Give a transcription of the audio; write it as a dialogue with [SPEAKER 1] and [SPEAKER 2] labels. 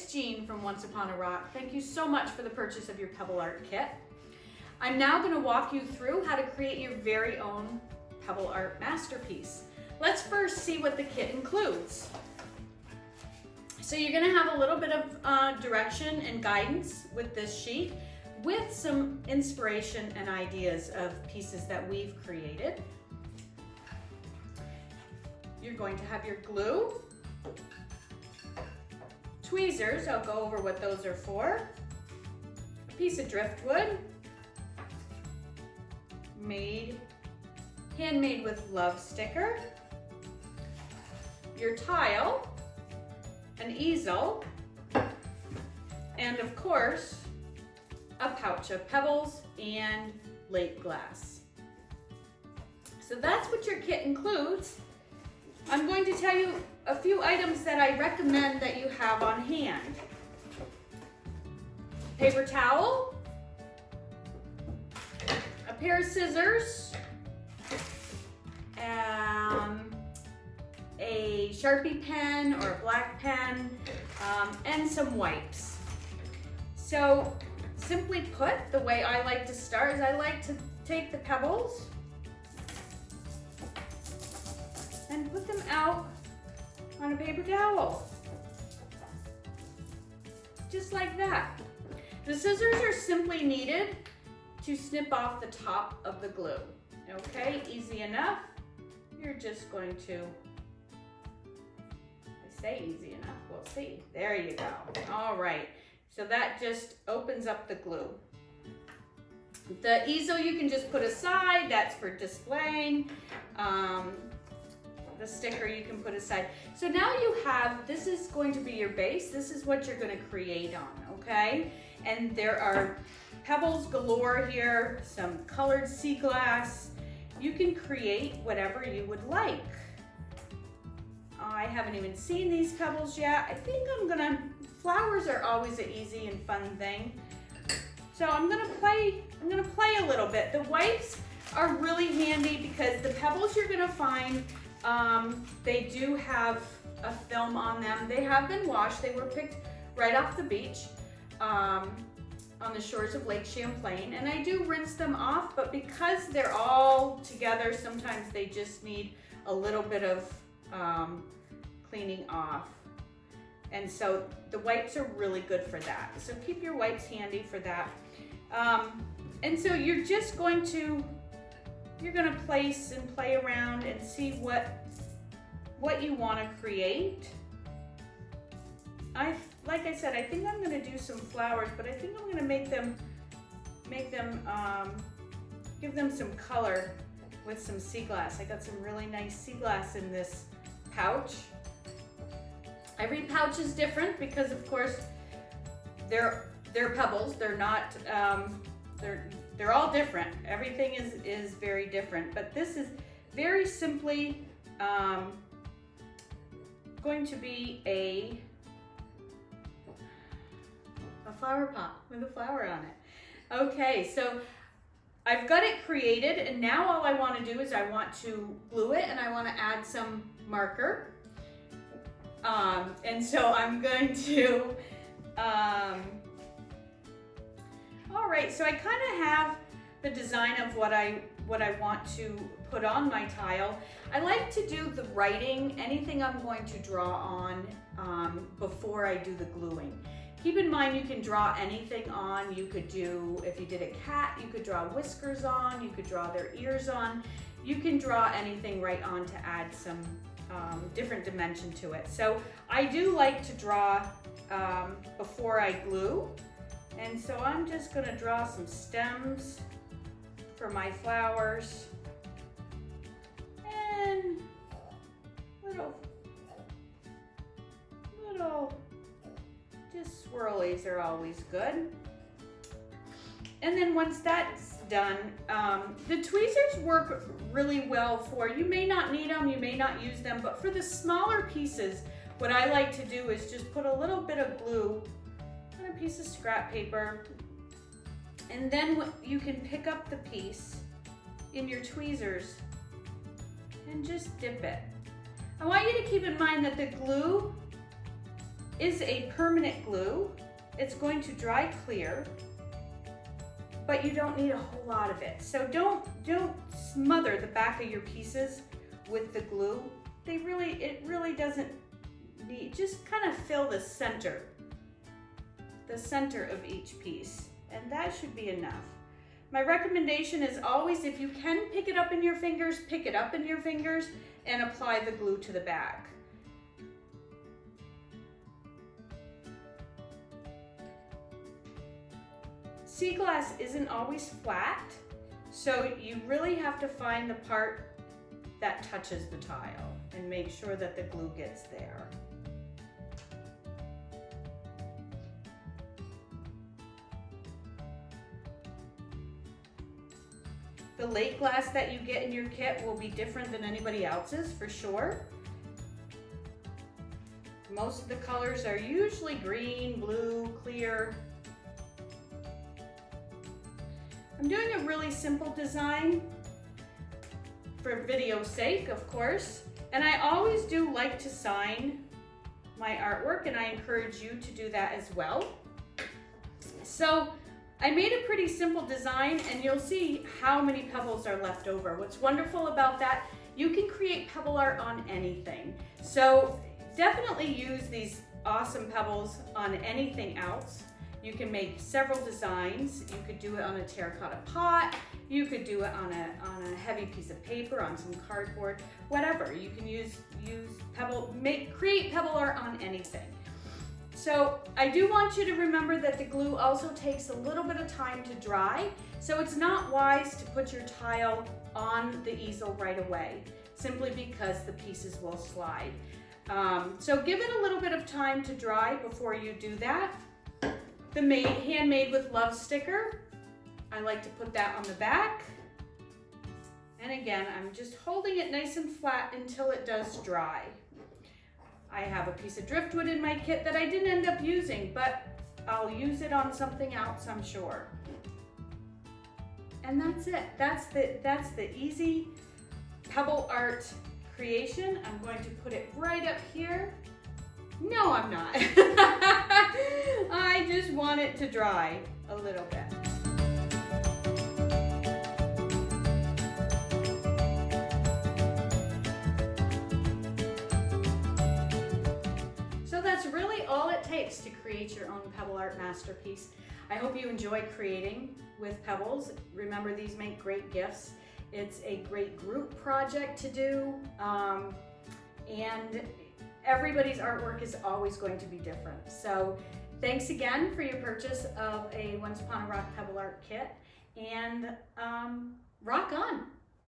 [SPEAKER 1] it's Jean from Once Upon a Rock. Thank you so much for the purchase of your Pebble Art Kit. I'm now going to walk you through how to create your very own Pebble Art masterpiece. Let's first see what the kit includes. So you're going to have a little bit of direction and guidance with this sheet, with some inspiration and ideas of pieces that we've created. You're going to have your glue, tweezers, I'll go over what those are for, a piece of driftwood, handmade with love sticker, your tile, an easel, and of course, a pouch of pebbles and lake glass. So that's what your kit includes. I'm going to tell you a few items that I recommend that you have on hand. Paper towel, a pair of scissors, a Sharpie pen or a black pen, and some wipes. So simply put, the way I like to start is I like to take the pebbles and put them out on a paper towel. Just like that. The scissors are simply needed to snip off the top of the glue. Okay, easy enough. You're just going to, I say easy enough, we'll see. There you go. All right, so that just opens up the glue. The easel you can just put aside, that's for displaying. The sticker you can put aside. So now you have, this is going to be your base. This is what you're going to create on, okay? And there are pebbles galore here, some colored sea glass. You can create whatever you would like. I haven't even seen these pebbles yet. I think flowers are always an easy and fun thing. So I'm gonna play a little bit. The wipes are really handy because the pebbles you're gonna find, they do have a film on them. They have been washed. They were picked right off the beach on the shores of Lake Champlain. And I do rinse them off, but because they're all together, sometimes they just need a little bit of cleaning off. And so the wipes are really good for that. So keep your wipes handy for that. And so you're just going to, you're gonna place and play around and see what you wanna create. Like I said, I think I'm gonna do some flowers, but I think I'm gonna give them some color with some sea glass. I got some really nice sea glass in this pouch. Every pouch is different because of course they're pebbles. They're not, they're all different. Everything is very different, but this is very simply going to be a flower pot with a flower on it. Okay, so I've got it created, and now all I want to do is I want to glue it and I want to add some marker. And so I'm going to, all right, so I kind of have the design of what I want to put on my tile. I like to do the writing, anything I'm going to draw on before I do the gluing. Keep in mind you can draw anything on. You could do, if you did a cat, you could draw whiskers on, you could draw their ears on. You can draw anything right on to add some different dimension to it. So I do like to draw before I glue. And so I'm just gonna draw some stems for my flowers. And little just swirlies are always good. And then once that's done, the tweezers work really well for, you may not need them, you may not use them, but for the smaller pieces, what I like to do is just put a little bit of glue on a piece of scrap paper, and then you can pick up the piece in your tweezers and just dip it. I want you to keep in mind that the glue is a permanent glue. It's going to dry clear, but you don't need a whole lot of it. So don't smother the back of your pieces with the glue. It really doesn't need, just kind of fill the center of each piece, and that should be enough. My recommendation is always, if you can pick it up in your fingers, pick it up in your fingers and apply the glue to the back. Sea glass isn't always flat, so you really have to find the part that touches the tile and make sure that the glue gets there. The lake glass that you get in your kit will be different than anybody else's for sure. Most of the colors are usually green, blue, clear. I'm doing a really simple design for video's sake, of course, and I always do like to sign my artwork, and I encourage you to do that as well. So I made a pretty simple design, and you'll see how many pebbles are left over. What's wonderful about that, you can create pebble art on anything. So definitely use these awesome pebbles on anything else. You can make several designs. You could do it on a terracotta pot. You could do it on a heavy piece of paper, on some cardboard, whatever. You can create pebble art on anything. So I do want you to remember that the glue also takes a little bit of time to dry, so it's not wise to put your tile on the easel right away, simply because the pieces will slide. So give it a little bit of time to dry before you do that. The Handmade with Love sticker, I like to put that on the back. And again, I'm just holding it nice and flat until it does dry. I have a piece of driftwood in my kit that I didn't end up using, but I'll use it on something else, I'm sure. And that's it. That's the easy pebble art creation. I'm going to put it right up here. No, I'm not. I just want it to dry a little bit. That's really all it takes to create your own pebble art masterpiece. I hope you enjoy creating with pebbles. Remember, these make great gifts. It's a great group project to do, and everybody's artwork is always going to be different. So thanks again for your purchase of a Once Upon a Rock Pebble Art Kit, and rock on!